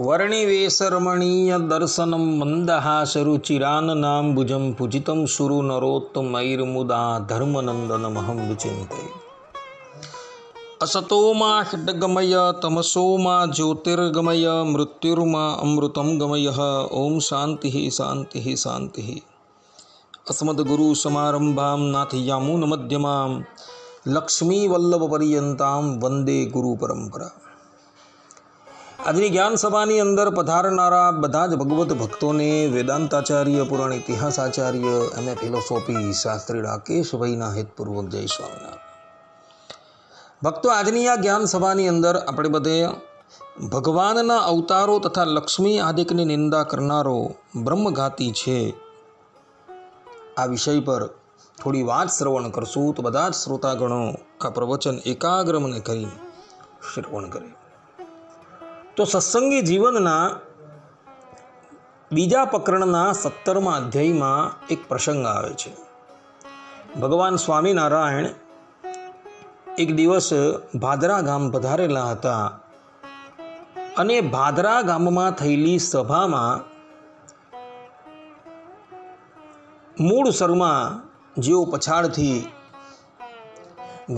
वर्णिवेशरमणीय दर्शनं मन्दहासरुचिराननाम्बुजं पूजितं शुरु नरोत्तमैर्मुदा धर्मनन्दनमहं विचिन्तये। असतो मा षड्गमय तमसो मा ज्योतिर्गमय मृत्युर्मा अमृतं गमयः। ओम शान्तिः शान्तिः शान्तिः। अस्मद्गुरुसमारम्भां नाथयामुनमध्यमां लक्ष्मीवल्लभपर्यन्तां वन्दे गुरुपरम्परा। આજની જ્ઞાન સભાની અંદર પધારનારા બધા જ ભગવત ભક્તોને વેદાંતાચાર્ય, પુરાણ ઇતિહાસાચાર્ય, એમએ ફિલોસોફી શાસ્ત્રી રાકેશભાઈના હિતપૂર્વક જય સ્વામિનારાયણ. ભક્તો, આજની આ જ્ઞાન સભાની અંદર આપણે બધે ભગવાનના અવતારો તથા લક્ષ્મી આદિકની નિંદા કરનારો બ્રહ્મઘાતી છે આ વિષય પર થોડી વાત શ્રવણ કરશું. તો બધા જ શ્રોતાગણો આ પ્રવચન એકાગ્ર મને કરી શ્રવણ કરે. તો સત્સંગી જીવનના બીજા પ્રકરણના 17મા અધ્યાયમાં એક પ્રસંગ આવે છે. ભગવાન સ્વામિનારાયણ એક દિવસ ભાદરા ગામ પધારેલા હતા અને ભાદરા ગામમાં થયેલી સભામાં મૂળસરમાં જેઓ પછાડથી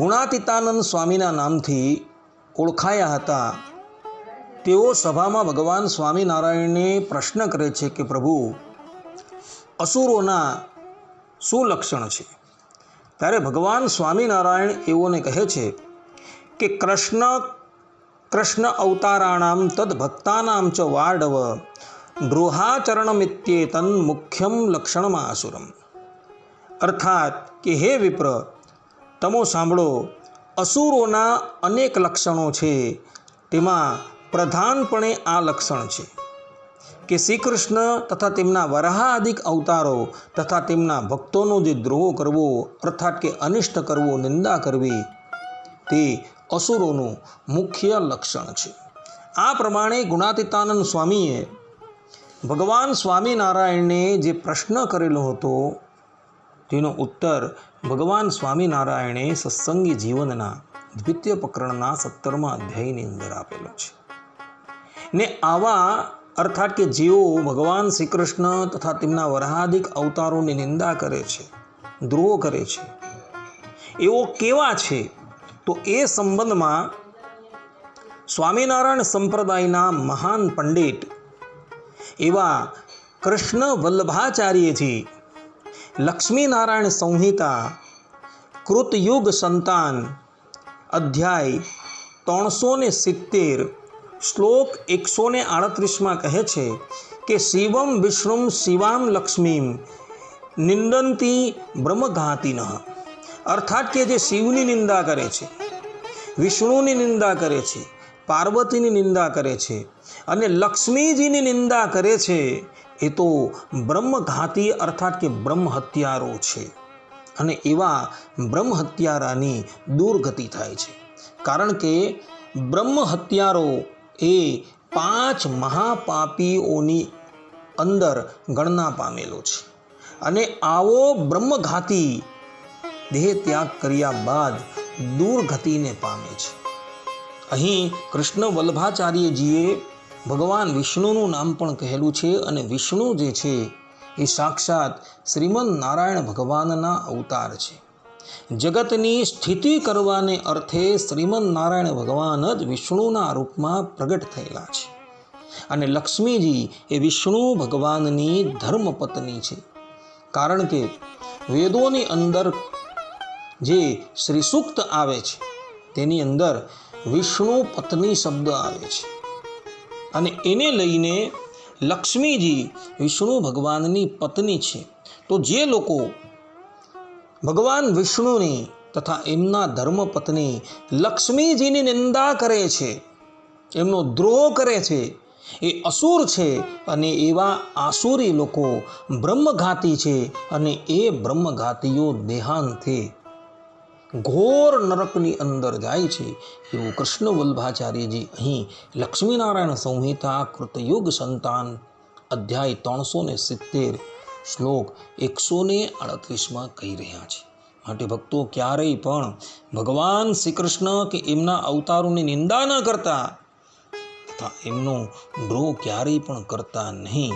ગુણાતીતાનંદ સ્વામીના નામથી ઓળખાયા હતા, તેઓ સભામાં ભગવાન સ્વામિનારાયણને પ્રશ્ન કરે છે કે પ્રભુ, અસુરોના શું લક્ષણ છે? ત્યારે ભગવાન સ્વામિનારાયણ એઓને કહે છે કે કૃષ્ણ અવતારાણામ તદ ભક્તાનામ ચ વાડવ દ્રોહાચરણમિત્યેતન મુખ્યમ લક્ષણમાં અસુરમ. અર્થાત કે હે વિપ્ર, તમો સાંભળો, અસુરોના અનેક લક્ષણો છે. તેમાં પ્રધાનપણે આ લક્ષણ છે કે શ્રી કૃષ્ણ તથા તેમના વરાહાદિક અવતારો તથા તેમના ભક્તોનો જે દ્રોહ કરવો, અર્થાત કે અનિષ્ટ કરવો, નિંદા કરવી, તે અસુરોનું મુખ્ય લક્ષણ છે. આ પ્રમાણે ગુણાતીતાનંદ સ્વામીએ ભગવાન સ્વામિનારાયણને જે પ્રશ્ન કરેલો હતો તેનો ઉત્તર ભગવાન સ્વામિનારાયણે સત્સંગી જીવનના દ્વિતીય પ્રકરણના 17મા અધ્યાયની અંદર આપેલો છે. ને આવા અર્થાત કે જેઓ ભગવાન શ્રી કૃષ્ણ તથા તેમના વરાહાદિક અવતારોની નિંદા કરે છે, દ્રોહ કરે છે, એઓ કેવા છે? તો એ સંબંધમાં સ્વામિનારાયણ સંપ્રદાયના મહાન પંડિત એવા કૃષ્ણ વલ્લભાચાર્યજી લક્ષ્મીનારાયણ સંહિતા કૃતયુગ સંતાન અધ્યાય 370 શ્લોક 138માં કહે છે કે શિવમ વિષ્ણુમ શિવામ લક્ષ્મીમ નિંદંતી બ્રહ્મઘાતિનઃ. અર્થાત કે જે શિવની નિંદા કરે છે, વિષ્ણુની નિંદા કરે છે, પાર્વતીની નિંદા કરે છે અને લક્ષ્મીજીની નિંદા કરે છે, એ તો બ્રહ્મઘાતી અર્થાત કે બ્રહ્મ હત્યારો છે. અને એવા બ્રહ્મ હત્યારાની દુર્ગતિ થાય છે. કારણ કે બ્રહ્મ હત્યારો એ 5 મહાપાપીઓની અંદર ગણના પામેલો છે. અને આવો બ્રહ્મઘાતી દેહ ત્યાગ કર્યા બાદ દુર્ગતિને પામે છે. અહીં કૃષ્ણ વલ્લભાચાર્યજીએ ભગવાન વિષ્ણુનું નામ પણ કહેલું છે. અને વિષ્ણુ જે છે એ સાક્ષાત શ્રીમદ નારાયણ ભગવાનના અવતાર છે. જગતની સ્થિતિ કરવાને અર્થે શ્રીમદ નારાયણ ભગવાન જ વિષ્ણુના રૂપમાં પ્રગટ થયેલા છે. અને લક્ષ્મીજી એ વિષ્ણુ ભગવાનની ધર્મપત્ની છે. કારણ કે વેદોની અંદર જે શ્રી સૂક્ત આવે છે તેની અંદર વિષ્ણુ પત્ની શબ્દ આવે છે. અને એને લઈને લક્ષ્મીજી વિષ્ણુ ભગવાનની પત્ની છે. તો જે લોકો ભગવાન વિષ્ણુની તથા એમના ધર્મપત્ની લક્ષ્મીજીની નિંદા કરે છે, એમનો દ્રોહ કરે છે, એ અસુર છે. અને એવા આસુરી લોકો બ્રહ્મઘાતી છે. અને એ બ્રહ્મઘાતીઓ દેહાંતે ઘોર નરકની અંદર જાય છે. એવું કૃષ્ણ વલ્લભાચાર્યજી અહીં લક્ષ્મીનારાયણ સંહિતા કૃતયુગ સંતાન અધ્યાય 370 શ્લોક 138માં કહી રહ્યા છે. માટે ભક્તો, ક્યારેય પણ ભગવાન શ્રી કૃષ્ણ કે એમના અવતારોની નિંદા ન કરતા તથા એમનો ડ્રો ક્યારેય પણ કરતા નહીં,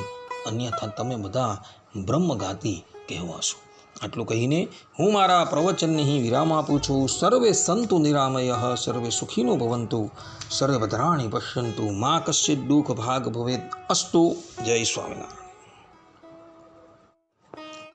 અન્યથા તમે બધા બ્રહ્મઘાતી કહેવાશો. આટલું કહીને હું મારા પ્રવચનને અહીં વિરામ આપું છું. સર્વે સંતુ નિરામયઃ, સર્વે સુખીનો ભવંતુ, સર્વે ભદ્રાણિ પશ્યંતુ, મા કશ્ચિદ દુઃખ ભાગ ભવેદ. અસ્તુ. જય સ્વામિનારાયણ.